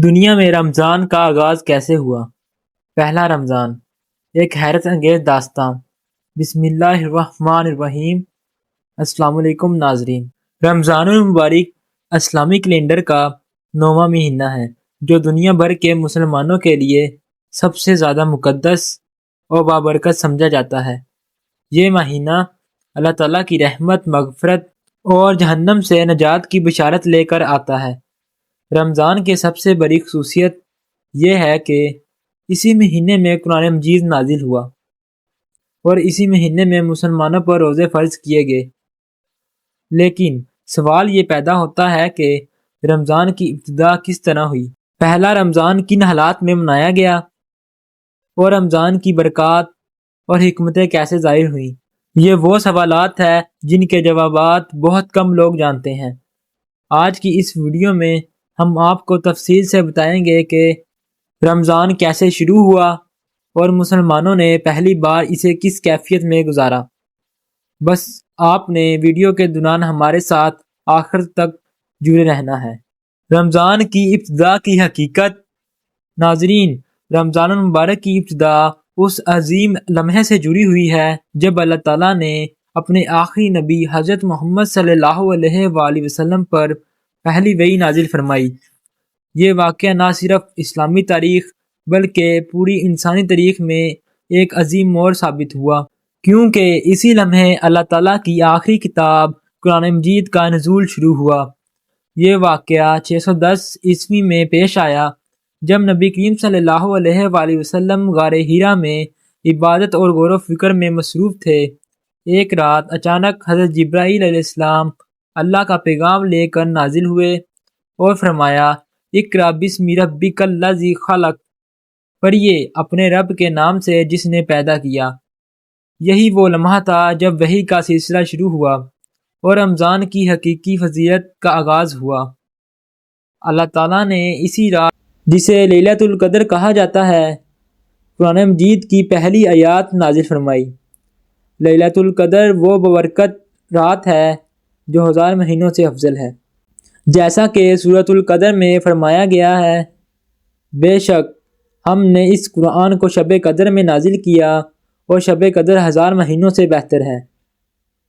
دنیا میں رمضان کا آغاز کیسے ہوا؟ پہلا رمضان، ایک حیرت انگیز داستان۔ بسم اللہ الرحمن الرحیم۔ السلام علیکم ناظرین۔ رمضان المبارک اسلامی کیلنڈر کا 9واں مہینہ ہے جو دنیا بھر کے مسلمانوں کے لیے سب سے زیادہ مقدس اور بابرکت سمجھا جاتا ہے۔ یہ مہینہ اللہ تعالیٰ کی رحمت، مغفرت اور جہنم سے نجات کی بشارت لے کر آتا ہے۔ رمضان کی سب سے بڑی خصوصیت یہ ہے کہ اسی مہینے میں قرآن مجید نازل ہوا اور اسی مہینے میں مسلمانوں پر روزے فرض کیے گئے۔ لیکن سوال یہ پیدا ہوتا ہے کہ رمضان کی ابتدا کس طرح ہوئی؟ پہلا رمضان کن حالات میں منایا گیا اور رمضان کی برکات اور حکمتیں کیسے ظاہر ہوئیں؟ یہ وہ سوالات ہیں جن کے جوابات بہت کم لوگ جانتے ہیں۔ آج کی اس ویڈیو میں ہم آپ کو تفصیل سے بتائیں گے کہ رمضان کیسے شروع ہوا اور مسلمانوں نے پہلی بار اسے کس کیفیت میں گزارا۔ بس آپ نے ویڈیو کے دوران ہمارے ساتھ آخر تک جڑے رہنا ہے۔ رمضان کی ابتدا کی حقیقت۔ ناظرین، رمضان المبارک کی ابتدا اس عظیم لمحے سے جڑی ہوئی ہے جب اللہ تعالیٰ نے اپنے آخری نبی حضرت محمد صلی اللہ علیہ وآلہ وسلم پر پہلی وحی نازل فرمائی۔ یہ واقعہ نہ صرف اسلامی تاریخ بلکہ پوری انسانی تاریخ میں ایک عظیم موڑ ثابت ہوا، کیونکہ اسی لمحے اللہ تعالیٰ کی آخری کتاب قرآن مجید کا نزول شروع ہوا۔ یہ واقعہ 610 عیسوی میں پیش آیا جب نبی کریم صلی اللہ علیہ وآلہ وسلم غار حرا میں عبادت اور غور و فکر میں مصروف تھے۔ ایک رات اچانک حضرت جبرائیل علیہ السلام اللہ کا پیغام لے کر نازل ہوئے اور فرمایا، اقرأ بسم ربک الذی خلق، پڑھیے اپنے رب کے نام سے جس نے پیدا کیا۔ یہی وہ لمحہ تھا جب وحی کا سلسلہ شروع ہوا اور رمضان کی حقیقی فضیلت کا آغاز ہوا۔ اللہ تعالیٰ نے اسی رات، جسے لیلۃ القدر کہا جاتا ہے، قرآن مجید کی پہلی آیات نازل فرمائی۔ لیلۃ القدر وہ بابرکت رات ہے جو 1000 مہینوں سے افضل ہے، جیسا کہ سورۃ القدر میں فرمایا گیا ہے، بے شک ہم نے اس قرآن کو شب قدر میں نازل کیا اور شب قدر 1000 مہینوں سے بہتر ہے۔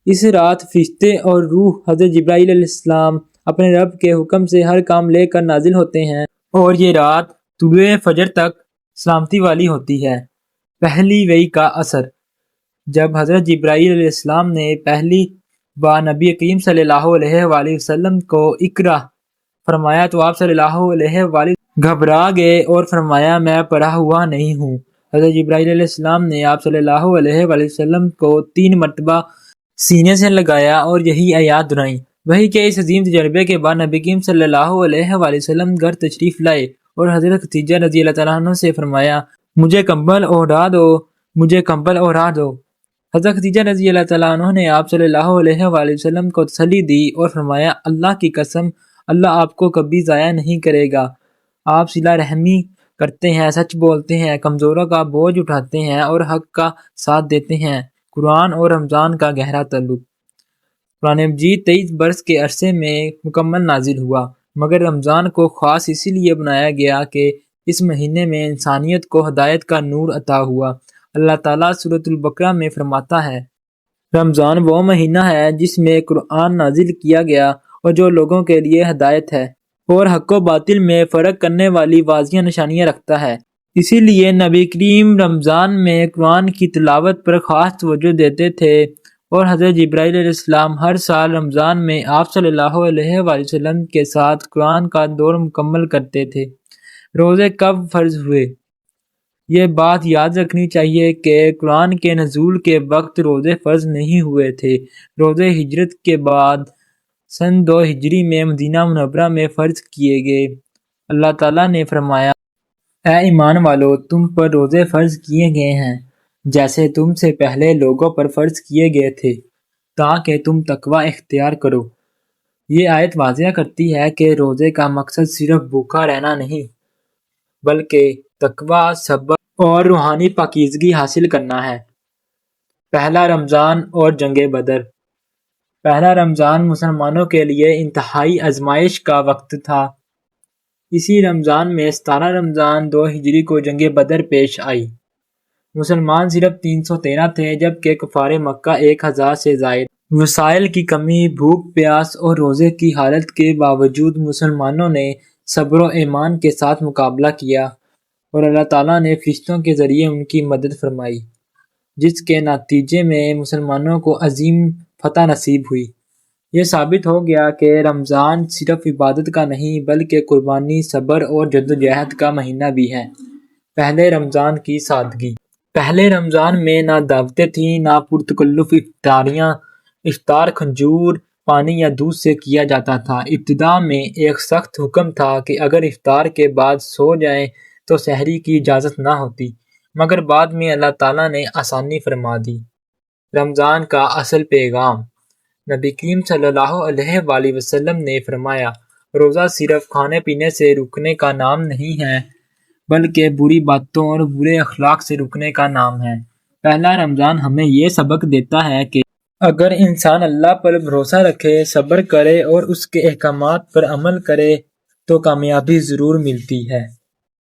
اس رات فرشتے اور روح حضرت جبرائیل علیہ السلام اپنے رب کے حکم سے ہر کام لے کر نازل ہوتے ہیں اور یہ رات طلوع فجر تک سلامتی والی ہوتی ہے۔ پہلی وحی کا اثر۔ جب حضرت جبرائیل علیہ السلام نے پہلی بار نبی کریم صلی اللہ علیہ وآلہ وسلم کو اقرأ فرمایا تو آپ صلی اللہ علیہ وآلہ گھبرا گئے اور فرمایا، میں پڑھا ہوا نہیں ہوں۔ حضرت جبرائیل علیہ السلام نے آپ صلی اللہ علیہ وآلہ وسلم کو 3 مرتبہ سینے سے لگایا اور یہی آیات دہرائیں۔ وحی کے اس عظیم تجربے کے بعد نبی کریم صلی اللہ علیہ وآلہ وسلم گھر تشریف لائے اور حضرت خدیجہ رضی اللہ تعالیٰ عنہ سے فرمایا، مجھے کمبل اوڑھا دو، مجھے کمبل اوڑھا دو۔ حضرت خدیجہ رضی اللہ تعالیٰ عنہ نے آپ صلی اللہ علیہ وآلہ وسلم کو تسلی دی اور فرمایا، اللہ کی قسم، اللہ آپ کو کبھی ضائع نہیں کرے گا۔ آپ صلہ رحمی کرتے ہیں، سچ بولتے ہیں، کمزوروں کا بوجھ اٹھاتے ہیں اور حق کا ساتھ دیتے ہیں۔ قرآن اور رمضان کا گہرا تعلق۔ قرآن مجید 23 برس کے عرصے میں مکمل نازل ہوا، مگر رمضان کو خاص اسی لیے بنایا گیا کہ اس مہینے میں انسانیت کو ہدایت کا نور عطا ہوا۔ اللہ تعالیٰ سورۃ البقرہ میں فرماتا ہے، رمضان وہ مہینہ ہے جس میں قرآن نازل کیا گیا اور جو لوگوں کے لیے ہدایت ہے اور حق و باطل میں فرق کرنے والی واضح نشانیاں رکھتا ہے۔ اسی لیے نبی کریم رمضان میں قرآن کی تلاوت پر خاص توجہ دیتے تھے اور حضرت جبرائیل علیہ السلام ہر سال رمضان میں آپ صلی اللہ علیہ وآلہ وسلم کے ساتھ قرآن کا دور مکمل کرتے تھے۔ روزے کب فرض ہوئے؟ یہ بات یاد رکھنی چاہیے کہ قرآن کے نزول کے وقت روزے فرض نہیں ہوئے تھے۔ روزے ہجرت کے بعد سن 2 ہجری میں مدینہ منورہ میں فرض کیے گئے۔ اللہ تعالیٰ نے فرمایا، اے ایمان والو، تم پر روزے فرض کیے گئے ہیں جیسے تم سے پہلے لوگوں پر فرض کیے گئے تھے تاکہ تم تقوی اختیار کرو۔ یہ آیت واضح کرتی ہے کہ روزے کا مقصد صرف بھوکا رہنا نہیں بلکہ تقوی، صبر اور روحانی پاکیزگی حاصل کرنا ہے۔ پہلا رمضان اور جنگ بدر۔ پہلا رمضان مسلمانوں کے لیے انتہائی آزمائش کا وقت تھا۔ اسی رمضان میں 17 رمضان 2 ہجری کو جنگ بدر پیش آئی۔ مسلمان صرف 313 تھے جبکہ کفار مکہ 1000 سے زائد۔ وسائل کی کمی، بھوک پیاس اور روزے کی حالت کے باوجود مسلمانوں نے صبر و ایمان کے ساتھ مقابلہ کیا اور اللہ تعالیٰ نے فرشتوں کے ذریعے ان کی مدد فرمائی، جس کے نتیجے میں مسلمانوں کو عظیم فتح نصیب ہوئی۔ یہ ثابت ہو گیا کہ رمضان صرف عبادت کا نہیں بلکہ قربانی، صبر اور جدوجہد کا مہینہ بھی ہے۔ پہلے رمضان کی سادگی۔ پہلے رمضان میں نہ دعوتیں تھیں، نہ پرتکلف افطاریاں۔ افطار کھجور، پانی یا دودھ سے کیا جاتا تھا۔ ابتدا میں ایک سخت حکم تھا کہ اگر افطار کے بعد سو جائیں تو سحری کی اجازت نہ ہوتی، مگر بعد میں اللہ تعالیٰ نے آسانی فرما دی۔ رمضان کا اصل پیغام۔ نبی کریم صلی اللہ علیہ وآلہ وسلم نے فرمایا، روزہ صرف کھانے پینے سے رکنے کا نام نہیں ہے بلکہ بری باتوں اور برے اخلاق سے رکنے کا نام ہے۔ پہلا رمضان ہمیں یہ سبق دیتا ہے کہ اگر انسان اللہ پر بھروسہ رکھے، صبر کرے اور اس کے احکامات پر عمل کرے تو کامیابی ضرور ملتی ہے۔